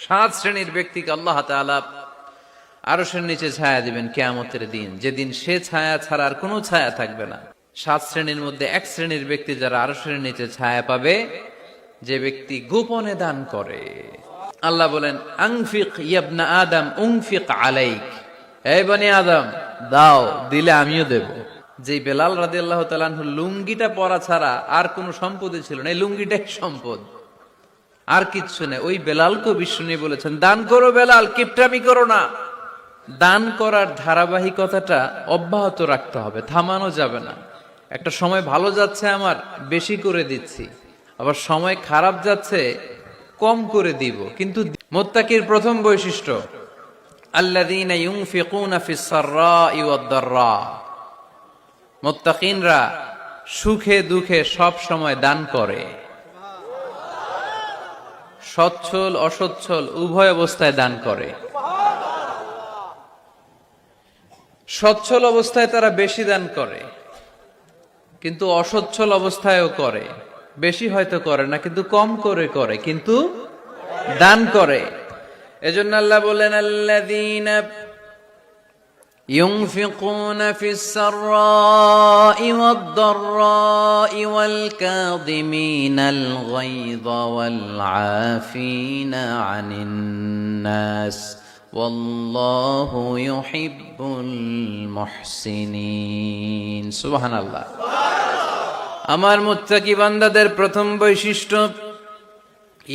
7 শ্রেণীর ব্যক্তিকে আল্লাহ তাআলা আরশের নিচে ছায়া দিবেন কিয়ামতের দিন, যেদিন সে ছায়া ছাড়া আর কোনো ছায়া থাকবে না। 7 শ্রেণীর মধ্যে 1 শ্রেণীর ব্যক্তি যারা আরশের নিচে ছায়া পাবে, যে ব্যক্তি গোপনে দান করে। আল্লাহ বলেন, আনফিক ইবনা আদম উনফিক আলাইক, এই বনি আদম দাও, দিলে আমিও দেব। যে বেলাল রাদিয়াল্লাহু তাআলা আনহু লুঙ্গিটা পরা ছাড়া আর কোনো সম্পদই ছিল না, এই লুঙ্গিটাই সম্পদ, আর কিচ্ছু নেই। ওই বেলালকে বিষ্ণু নিয়ে বলেছেন, দান করো বেলাল, কিপটামি করো না। দান করার ধারাবাহিকতাটা অব্যাহত রাখতে হবে, থামানো যাবে না। একটা সময় ভালো যাচ্ছে আমার, বেশি করে দিচ্ছি, আবার সময় খারাপ যাচ্ছে, কম করে দিব। কিন্তু মুত্তাকির প্রথম বৈশিষ্ট্য, আল্লাযীনা ইউনফিকুনা ফিস সাররাই ওয়াদ দাররা, মুত্তাকিনরা সুখে দুঃখে সব সময় দান করে। সচ্ছল অসচ্ছল উভয় অবস্থায় দান করে। সচ্ছল অবস্থায় তারা বেশি দান করে, কিন্তু অসচ্ছল অবস্থায়ও করে। বেশি হয়তো করে না, কিন্তু কম করে করে, কিন্তু দান করে। এজন্য আল্লাহ বলেন, আল্লাযীনা ينفقون في السراء والضراء والكاظمين الغيظ والعافين عن الناس والله يحب المحسنين। সুবহান আল্লাহ। আমার মুত্তাকি বান্দাদের প্রথম বৈশিষ্ট্য,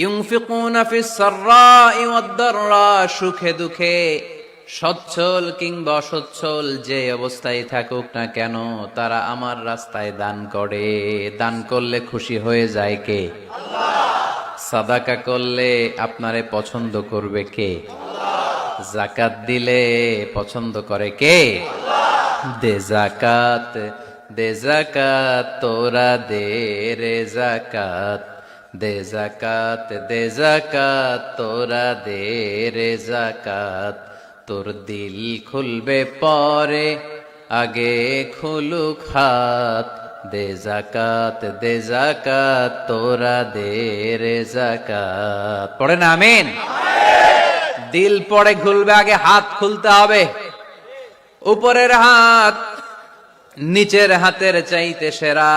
ইউনফিকুনা ফিস সাররাই ওয়াদ দাররা, সুখে দুঃখে সচ্ছল কিংবা অসচ্ছল যে অবস্থায় থাকুক না কেন, তারা আমার রাস্তায় দান করে। দান করলে খুশি হয়ে যায় কে? আল্লাহ। সাদাকা করলে আপনারে পছন্দ করবে কে? আল্লাহ। যাকাত দিলে পছন্দ করে কে? আল্লাহ। দে যাকাত, দে যাকাত, তোরা দে রে যাকাত, দে যাকাত, দে যাকাত, তোরা দে রে যাকাত। তোর দিল খুলবে পরে, আগে খুলুক হাত, দে যাকাত, দে যাকাত, তোরা দে রে যাকাত। পড়েন আমিন। দিল পরে খুলবে, আগে হাত খুলতে হবে। উপরের হাত নিচের হাতের চাইতে সেরা।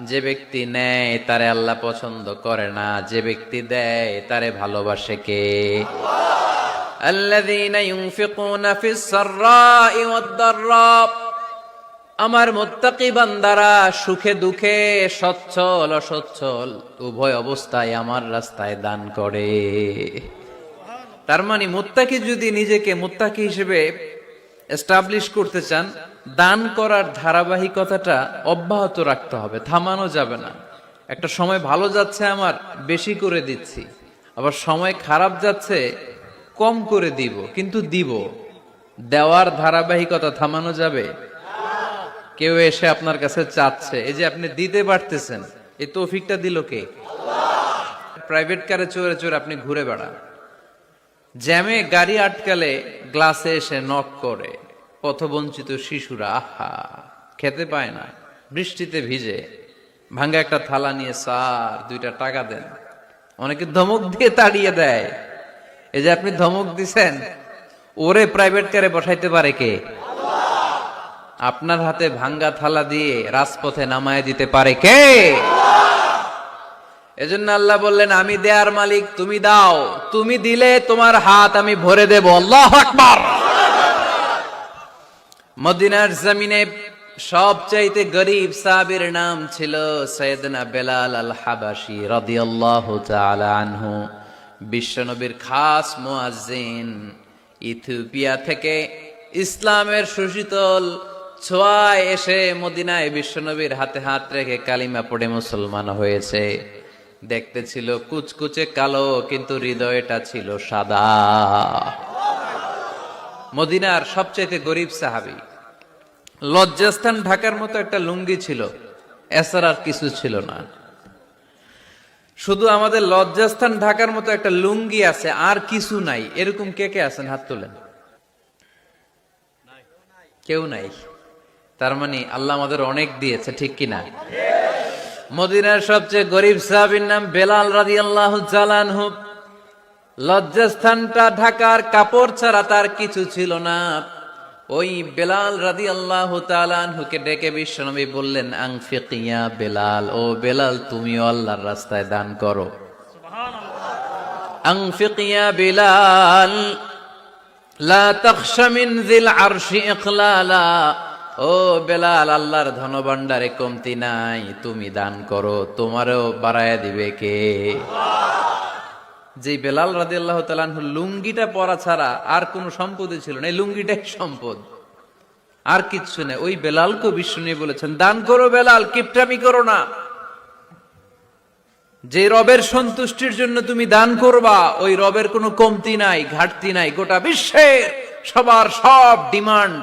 যে ব্যক্তি নেয় তারে আল্লাহ পছন্দ করে না, যে ব্যক্তি দেয় তারে ভালোবাসে কে? আল্লাযীনা ইউনফিকুনা ফিস সাররাই ওয়াদ দাররা, আমার মুত্তাকি বান্দারা সুখে দুঃখে সচ্ছল অসচ্ছল উভয় অবস্থায় আমার রাস্তায় দান করে। তার মানে মুত্তাকি যদি নিজেকে মুত্তাকি হিসেবে এস্টাবলিশ করতে চান, দান করার ধারাবাহিকতাটা অব্যাহত রাখতে হবে, থামানো যাবে না। একটা সময় ভালো যাচ্ছে আমার, বেশি করে দিচ্ছি, আবার সময় খারাপ যাচ্ছে, কম করে দিব, কিন্তু দিব। দেওয়ার ধারাবাহিকতা থামানো যাবে? কেউ এসে আপনার কাছে চাচ্ছে, এই যে আপনি দিতে পারতেছেন, এই তৌফিকটা দিল কে? আল্লাহ। প্রাইভেট কারে চড়ে চড়ে আপনি ঘুরে বেড়ান, জ্যামে গাড়ি আটকালে গ্লাসে এসে নক করে, পথবঞ্চিত শিশুরা আহা খেতে পায় না, বৃষ্টিতে ভিজে, ভাঙ্গা একটা থালা নিয়ে স্যার 2টা টাকা দেন। অনেকে ধমক দিয়ে তাড়িয়ে দেয়। এই যে আপনি ধমক দিছেন, ওরে প্রাইভেট কারে বসাইতে পারে কে? আল্লাহ। আপনার হাতে ভাঙ্গা থালা দিয়ে রাজপথে নামায় দিতে পারে কে? আল্লাহ। এজন্য আল্লাহ বললেন, আমি দেয়ার মালিক, তুমি দাও, তুমি দিলে তোমার হাত আমি ভরে দেব। আল্লাহু আকবার। মদিনার জমিনে সবচাইতে গরীব সাহাবীর নাম ছিল সাইয়েদনা বেলাল আল হাবাশী রাদিয়াল্লাহু তাআলা আনহু। বিশ্বনবীর খাস মুয়াজ্জিন, ইথিওপিয়া থেকে ইসলামের সুশীতল ছোঁয়ায় এসে মদিনায় বিশ্বনবীর হাতে হাত রেখে কালিমা পড়ে মুসলমান হয়েছে। দেখতে ছিল কুচকুচে কালো, কিন্তু হৃদয়টা ছিল সাদা। মদিনার সবচেয়ে গরীব সাহাবী। লজ্জাস্থান ঢাকার মতো একটা লুঙ্গি ছিল, এছাড়া আর কিছু ছিল না। শুধু আমাদের লজ্জাস্থান ঢাকার মতো একটা লুঙ্গি আছে, আর কিছু নাই। এরকম কে কে আছেন? হাত তোলেন। কেউ নাই। তার মানে আল্লাহ আমাদের অনেক দিয়েছে, ঠিক কিনা? মদিনার সবচেয়ে গরীব সাহাবীর নাম বেলাল রাদিয়াল্লাহু তাআলা আনহু। লজ্জাস্থানটা ঢাকার কাপড় ছাড়া তার কিছু ছিল না। ওই বেলাল রাদিয়াল্লাহু তাআলা আনহুকে ডেকে বিশ্বনবী বললেন, আনফিক ইয়া বেলাল, ও বেলাল তুমিও আল্লাহর রাস্তায় দান করো। আনফিক ইয়া বেলাল লা তাখশা মিন যিল আরশি ইখলালা, ও বেলাল আল্লাহর ধনভাণ্ডারে কমতি নাই, তুমি দান করো, তোমারও বাড়ায়া দিবে কে? যে বেলাল রাদিয়াল্লাহু তাআলা আনহু লুঙ্গিটা পরা ছাড়া আর কোনো সম্পদই ছিল না, এই লুঙ্গিটাই সম্পদ, আর কিচ্ছু নেই। ওই বেলালকে বিষ্ণু নিয়ে বলেছেন, দান করো বেলাল, কিপটামি করো না। যে রবের সন্তুষ্টির জন্য তুমি দান করবা, ওই রবের কোনো কমতি নাই, ঘাটতি নাই। গোটা বিশ্বের সবার সব ডিমান্ড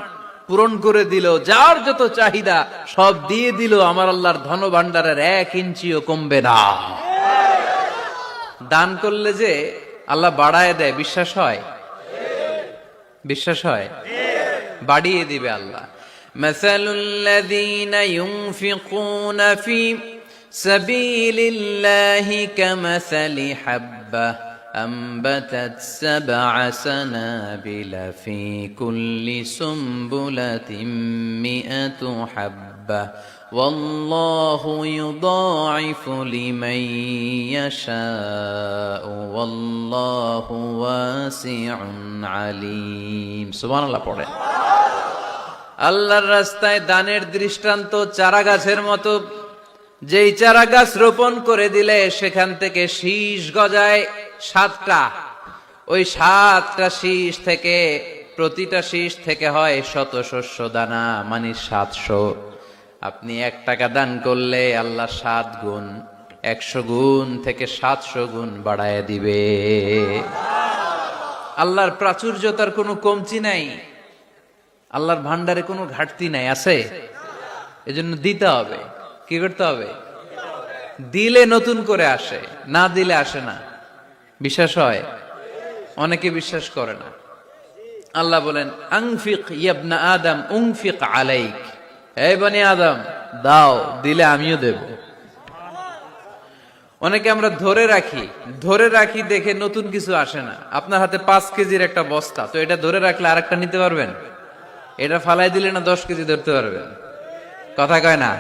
পূরণ করে দিল, যার যত চাহিদা সব দিয়ে দিল, আমার আল্লাহর ধনভাণ্ডারের 1 ইঞ্চিও কমবে না। দান করলে যে আল্লাহ বাড়ায় দেয়, বিশ্বাস হয়? বিশ্বাস হয়? বাড়িয়ে দিবে আল্লাহ। মাসালুল্লাযীনা ইউনফিকুনা ফি সাবিলিল্লাহি কামাসালি হাব্বাহ أنبتت 7 سنابل في كل سنبلة 100 حبة والله يضاعف لمن يشاء والله واسع عليم سبحان الله পড়ে। আল্লাহর রাস্তায় দানের দৃষ্টান্ত চারা গাছের মতো। যেই চারা গাছ রোপণ করে দিলে সেখান থেকে শীষ গজায় 7টা। ওই 7টা শীষ থেকে, প্রতিটা শীষ থেকে হয় শত শস্য দানা, মানে 700। আপনি 1 টাকা দান করলে আল্লাহ 7 গুণ, 100 গুণ থেকে 700 গুণ বাড়ায় দিবে। আল্লাহর প্রাচুর্যতার কোনো কমতি নাই, আল্লাহর ভান্ডারে কোনো ঘাটতি নাই, আছে? এজন্য দিতে হবে। কি করতে হবে? দিলে নতুন করে আসে, না দিলে আসে না। বিশ্বাস হয়? অনেকে বিশ্বাস করে না। আল্লাহ বলেন, আনফিক ইয়া আদম উনফিক আলাইক, এই বনি আদম দাও, দিলে আমিও দেব। অনেকে আমরা ধরে রাখি দেখে নতুন কিছু আসে না। আপনার হাতে 5 কেজির একটা বস্তা, তো এটা ধরে রাখলে আরেকটা নিতে পারবেন? এটা ফালাই দিলে না 10 কেজি ধরতে পারবেন? কথা কয় না?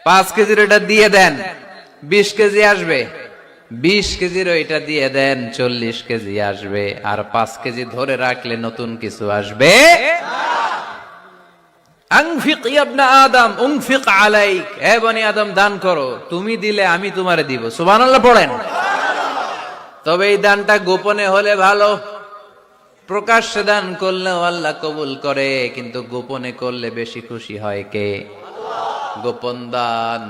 5 কেজির এটা দিয়ে দেন, 20 কেজি আসবে। 20 কেজির ওইটা দিয়ে দেন, 40 কেজি আসবে। আর 5 কেজি ধরে রাখলে নতুন কিছু আসবে। আনফিক ইয়া ইবনা আদম উনফিক আলাইক, হে বনি আদম দান করো, তুমি দিলে আমি তোমারে দিব। সুবহানাল্লাহ পড়েন। তবে এই দানটা গোপনে হলে ভালো। প্রকাশ্যে দান করলেও আল্লাহ কবুল করে, কিন্তু গোপনে করলে বেশি খুশি হয় কে? গোপন দান।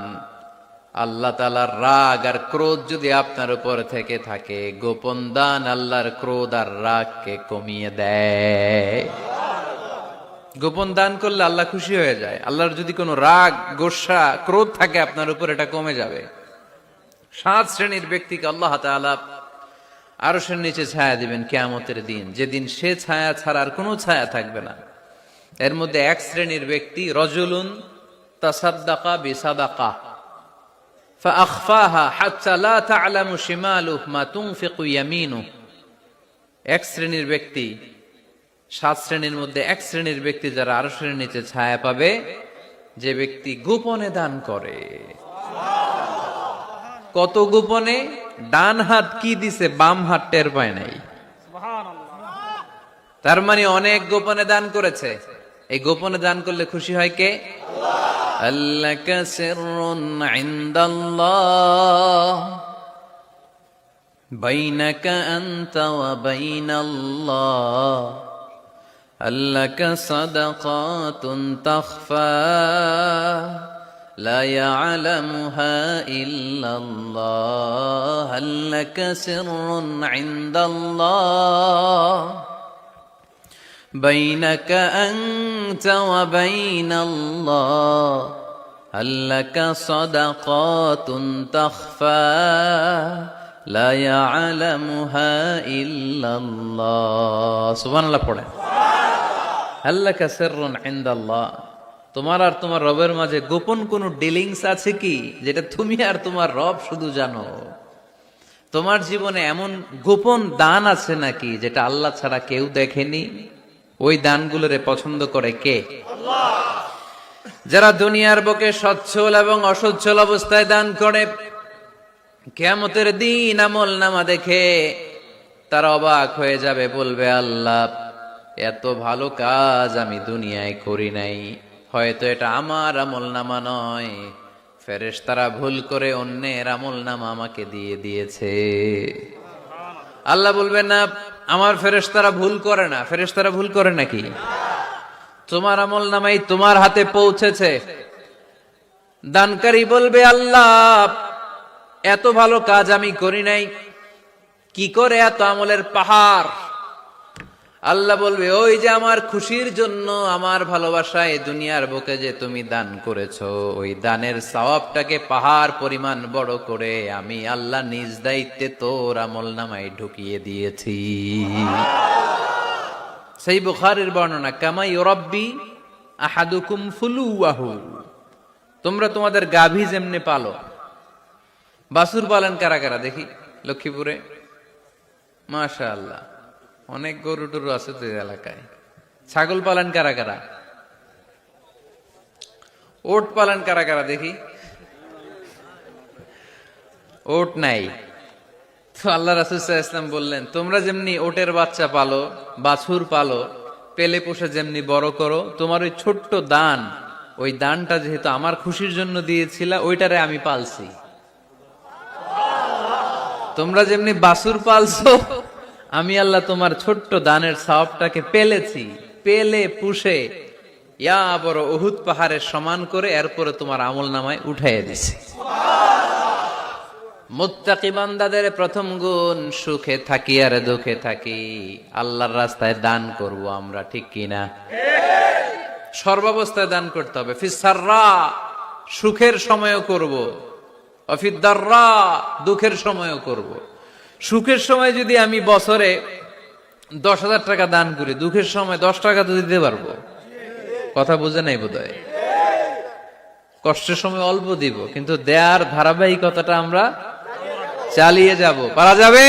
আল্লাহ তাআলার রাগ আর ক্রোধ যদি আপনার উপর থেকে থাকে, গোপন দান আল্লাহর ক্রোধ আর রাগকে কমিয়ে দেয়। গোপন দান করলে আল্লাহ খুশি হয়ে যায়। আল্লাহর যদি কোনো রাগ, গোসা, ক্রোধ থাকে আপনার উপর, এটা কমে যাবে। 7 শ্রেণীর ব্যক্তিকে আল্লাহ তাআলা আরশের নিচে ছায়া দিবেন কিয়ামতের দিন, যেদিন সে ছায়া ছাড়া আর কোনো ছায়া থাকবে না। এর মধ্যে 1 শ্রেণীর ব্যক্তি, রজুলুন তাসাদ্দাকা বিসাদাকা ফাআখফাহা হাত্তা লা তা'লামু শিমালুহু মা তুনফিকু ইয়ামিনুহু। 1 শ্রেণীর ব্যক্তি, 7 শ্রেণীর মধ্যে 1 শ্রেণীর ব্যক্তি যারা আরশের নিচে ছায়া পাবে, যে ব্যক্তি গোপনে দান করে। কত গোপনে? ডান হাত কি দিছে, বাম হাত টের পায় নাই। তার মানে অনেক গোপনে দান করেছে। এই গোপনে দান করলে খুশি হয় কে? আল্লাকা সিররুন ইনদাল্লাহ বাইনাকা আনতা ওয়া বাইনাল্লাহ আল্লাকা সাদাকাতুন তাখফা لا يعلمها إلا الله هل لك سر عند الله بينك أنت وبين الله هل لك صدقات تخفى لا يعلمها إلا الله سبحان الله পড়ে। هل لك سر عند الله, তোমার আর তোমার রবের মাঝে গোপন কোন ডিলিংস আছে কি, যেটা তুমি আর তোমার রব শুধু জানো? তোমার জীবনে এমন গোপন দান আছে নাকি যেটা আল্লাহ ছাড়া কেউ দেখেনি? ওই দানগুলোরে পছন্দ করে কে? যারা দুনিয়ার বুকে সচ্ছল এবং অসচ্ছল অবস্থায় দান করে, কিয়ামতের দিন আমল নামা দেখে তারা অবাক হয়ে যাবে, বলবে আল্লাহ এত ভালো কাজ আমি দুনিয়ায় করি নাই, হয়তো এটা আমার আমল নামা নয়, ফেরেশতারা ভুল করে অন্যের আমল নামা আমাকে দিয়ে দিয়েছে। আল্লাহ বলবে না, আমার ফেরেশতারা ভুল করে না। ফেরেশতারা ভুল করে নাকি? তোমার আমল নামাই তোমার হাতে পৌঁছেছে। দানকারী বলবে আল্লাহ এত ভালো কাজ আমি করি নাই, কি করে এত আমলের পাহাড়? আল্লাহ বলবে ওই যে আমার খুশির জন্য, আমার ভালোবাসায় দুনিয়ার বুকে যে তুমি দান করেছো, ওই দানের সওয়াবটাকে পাহাড় পরিমাণ বড় করে আমি আল্লাহ নিজ দায়িত্বে তোর আমল নামায় ঢুকিয়ে দিয়েছি। সেই বুখারীর বর্ণনা, কামা ইউরাব্বি আহাদুকুম ফুলুয়াহু, তোমরা তোমাদের গাভী যেমনে পালো। বাছুর পালন কারা কারা দেখি লক্ষ্মীপুরে? মাশাআল্লাহ, অনেক গরু টরু আছে তো এলাকায়। ছাগল পালন কারা কারা? ওট পালন কারা কারা দেখি? ওট নাই তো আল্লাহ রাসূল সাল্লাল্লাহু আলাইহি ওয়াসাল্লাম বললেন, তোমরা যেমনি ওটের বাচ্চা পালো, বাছুর পালো, পেলে পোষে যেমনি বড় করো, তোমার ওই ছোট্ট দান, ওই দানটা যেহেতু আমার খুশির জন্য দিয়েছিলা, ওইটারে আমি পালছি। তোমরা যেমনি বাছুর পালছো, আমি আল্লাহ তোমার ছোট্ট দানের সওয়াবটাকে পেলেছি, পেলে পুষে ইয়া বড় উহুদ পাহাড়ের সমান করে এরপরে তোমার আমল নামায় উঠাইয়া দিছি। মুত্তাকি বান্দাদের প্রথম গুণ, সুখে থাকি আর দুঃখে থাকি আল্লাহর রাস্তায় দান করব আমরা, ঠিক কিনা? সর্বাবস্থায় দান করতে হবে। ফিস সাররা, সুখের সময়ও করব, অফিদ দাররা, দুঃখের সময়ও করব। সুখের সময় যদি আমি বছরে 10,000 টাকা দান করি, দুঃখের সময় 10 টাকা তো দিতে পারবো। কথা বুঝে নাই বোধহয়? কষ্টের সময় অল্প দিব, কিন্তু দেয়ার ধারাবাহিকতাটা আমরা চালিয়ে যাব। পারা যাবে?